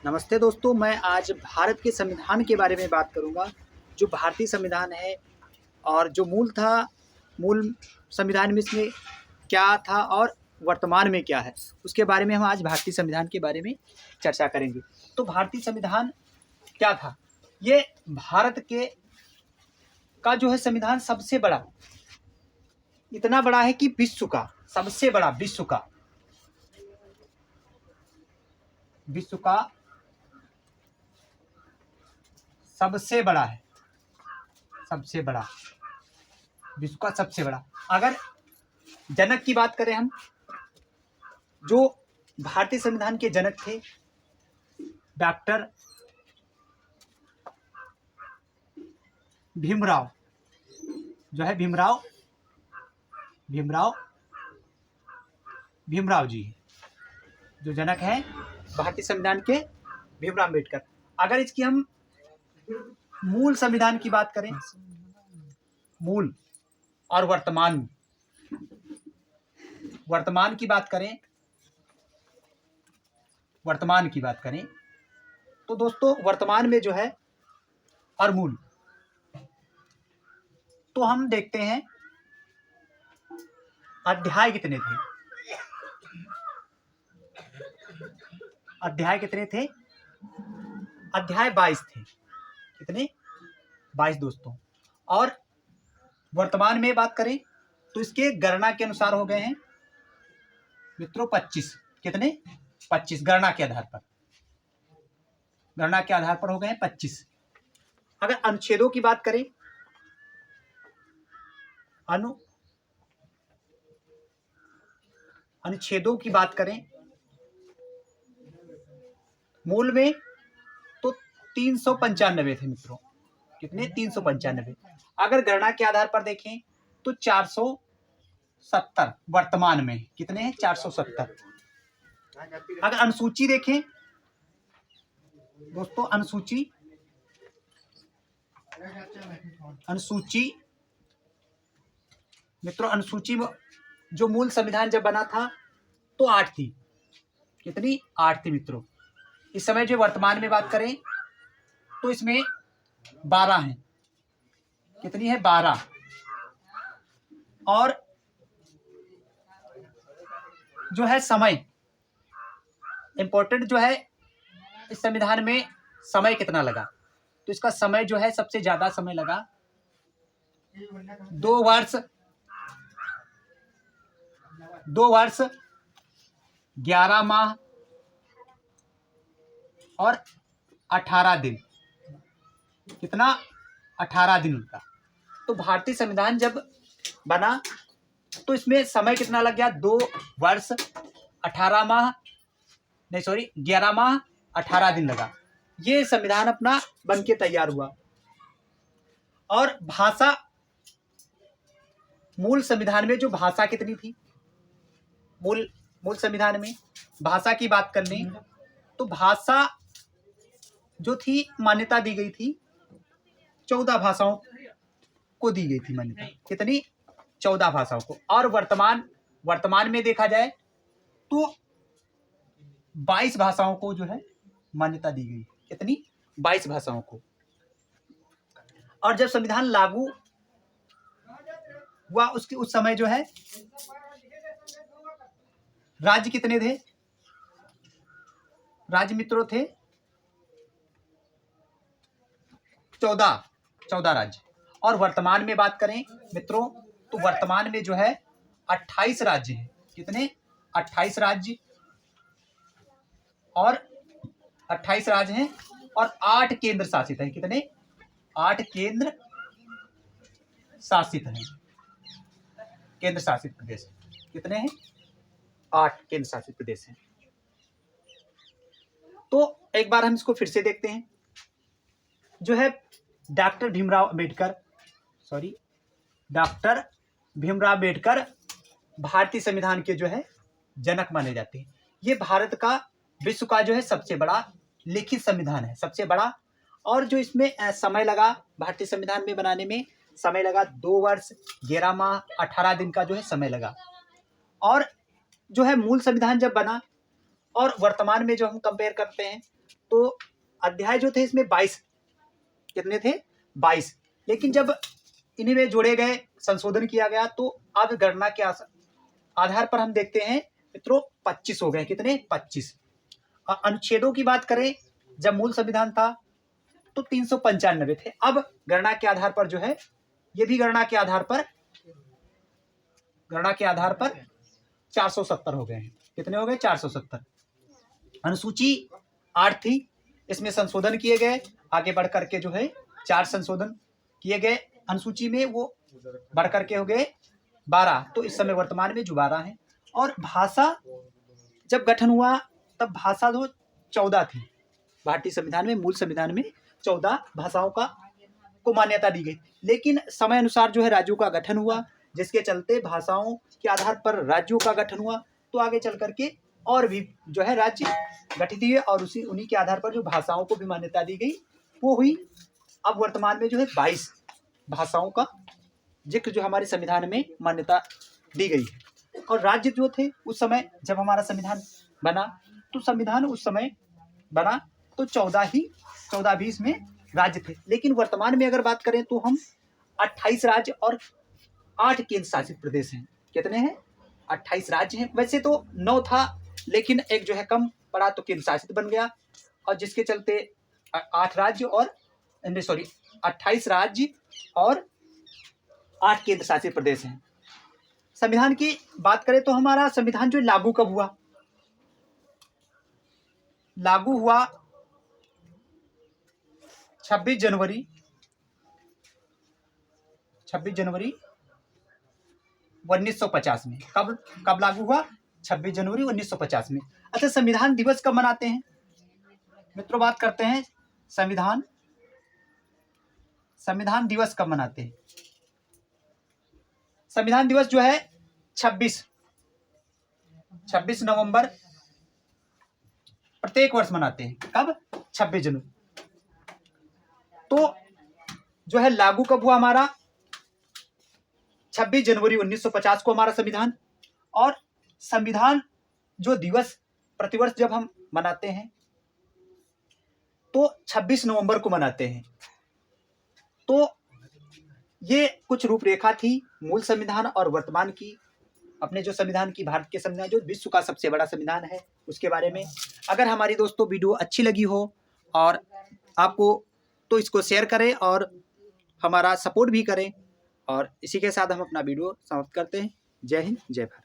नमस्ते दोस्तों, मैं आज भारत के संविधान के बारे में बात करूँगा। जो भारतीय संविधान है और जो मूल संविधान में इसमें क्या था और वर्तमान में क्या है, उसके बारे में हम आज भारतीय संविधान के बारे में चर्चा करेंगे। तो भारतीय संविधान क्या था? ये भारत के का जो है संविधान सबसे बड़ा, इतना बड़ा है कि विश्व का सबसे बड़ा, विश्व का सबसे बड़ा है, विश्व का सबसे बड़ा। अगर जनक की बात करें हम, जो भारतीय संविधान के जनक थे डॉक्टर भीमराव, जो है भीमराव जी, जो जनक हैं भारतीय संविधान के, भीमराव अम्बेडकर। अगर इसकी हम मूल संविधान की बात करें, मूल और वर्तमान की बात करें तो दोस्तों वर्तमान में जो है और मूल, तो हम देखते हैं अध्याय कितने थे। अध्याय 22 थे। कितने? 22 दोस्तों। और वर्तमान में बात करें तो इसके गणना के अनुसार हो गए हैं मित्रों 25। कितने? 25 गणना के आधार पर हो गए हैं 25। अगर अनुच्छेदों की बात करें, अनुच्छेदों की बात करें मूल में तो 395 थे मित्रों। कितने? 395। अगर गणना के आधार पर देखें तो 470 वर्तमान में। कितने हैं? 470। अगर अनुसूची देखें दोस्तों, अनुसूची जो मूल संविधान जब बना था तो 8 थी। कितनी? 8 थी मित्रों। इस समय जो वर्तमान में बात करें तो इसमें 12 हैं। कितनी है? 12। और जो है समय इंपॉर्टेंट, जो है इस संविधान में समय कितना लगा, तो इसका समय जो है सबसे ज्यादा समय लगा 2 वर्ष 11 माह और 18 दिन। कितना? 18 दिन का। तो भारतीय संविधान जब बना तो इसमें समय कितना लग गया? 2 वर्ष 11 माह 18 दिन लगा। ये संविधान अपना बन के तैयार हुआ। और भाषा, मूल संविधान में जो भाषा कितनी थी, मूल संविधान में भाषा की बात कर लें तो भाषा जो थी मान्यता दी गई थी 14 भाषाओं को दी गई थी मान्यता। कितनी? 14 भाषाओं को। और वर्तमान में देखा जाए तो 22 भाषाओं को जो है मान्यता दी गई। कितनी? 22 भाषाओं को। और जब संविधान लागू हुआ उस समय जो है राज्य कितने थे? राज्य मित्रों थे 14 राज्य। और वर्तमान में बात करें मित्रों तो वर्तमान में जो है 28 राज्य हैं। कितने? 28 राज्य और 28 राज्य हैं और 8 केंद्र शासित हैं। कितने? 8 केंद्र शासित हैं। केंद्र शासित प्रदेश कितने हैं? 8 केंद्र शासित प्रदेश हैं। तो एक बार हम इसको फिर से देखते हैं। जो है डॉक्टर भीमराव अम्बेडकर भारतीय संविधान के जो है जनक माने जाते हैं। ये भारत का, विश्व का जो है सबसे बड़ा लिखित संविधान है, सबसे बड़ा। और जो इसमें समय लगा भारतीय संविधान में बनाने में, समय लगा 2 वर्ष 11 माह 18 दिन का जो है समय लगा। और जो है मूल संविधान जब बना और वर्तमान में जो हम कंपेयर करते हैं तो अध्याय जो थे इसमें 22, कितने थे? 22। लेकिन जब इन्हीं में जोड़े गए, संशोधन किया गया, तो अब गणना के आधार पर हम देखते हैं मित्रों 25 हो गए। कितने? 25। अनुच्छेदों की बात करें, जब मूल संविधान था तो 395 थे। अब गणना के आधार पर जो है, ये भी गणना के आधार पर 470 हो गए हैं। कितने हो गए? 470। अनुसूची 8 थी, इसमें संशोधन किए गए, आगे बढ़ करके जो है 4 संशोधन किए गए अनुसूची में, वो बढ़ करके हो गए 12। तो इस समय वर्तमान में जो 12 है। और भाषा जब गठन हुआ तब भाषा जो 14 थी। भारतीय संविधान में, मूल संविधान में 14 भाषाओं को मान्यता दी गई। लेकिन समय अनुसार जो है राज्यों का गठन हुआ, जिसके चलते भाषाओं के आधार पर राज्यों का गठन हुआ। तो आगे चल करके और भी जो है राज्य गठित हुए और उन्हीं के आधार पर जो भाषाओं को भी मान्यता दी गई वो हुई। अब वर्तमान में जो है 22 भाषाओं का जिक्र जो हमारे संविधान में मान्यता दी गई है। और राज्य जो थे उस समय जब हमारा संविधान बना, तो संविधान उस समय बना तो 14-20 में राज्य थे। लेकिन वर्तमान में अगर बात करें तो हम 28 राज्य और 8 केंद्र शासित प्रदेश हैं। कितने हैं? 28 राज्य हैं। वैसे तो 9 था, लेकिन एक जो है कम पड़ा तो केंद्र शासित बन गया, और जिसके चलते 28 राज्य और 8 केंद्र शासित प्रदेश हैं। संविधान की बात करें तो हमारा संविधान जो लागू कब हुआ? लागू हुआ 26 जनवरी 1950 में। कब लागू हुआ? 26 जनवरी 1950 में। अच्छा, संविधान दिवस कब मनाते हैं मित्रों? बात करते हैं संविधान दिवस कब मनाते हैं। संविधान दिवस जो है 26 नवंबर प्रत्येक वर्ष मनाते हैं। कब? 26 जनवरी। तो जो है लागू कब हुआ हमारा? 26 जनवरी 1950 को हमारा संविधान। और संविधान जो दिवस प्रतिवर्ष जब हम मनाते हैं तो 26 नवंबर को मनाते हैं। तो ये कुछ रूपरेखा थी मूल संविधान और वर्तमान की, अपने जो संविधान की, भारत के संविधान जो विश्व का सबसे बड़ा संविधान है उसके बारे में। अगर हमारी दोस्तों वीडियो अच्छी लगी हो और आपको, तो इसको शेयर करें और हमारा सपोर्ट भी करें। और इसी के साथ हम अपना वीडियो समाप्त करते हैं। जय हिंद, जय भारत।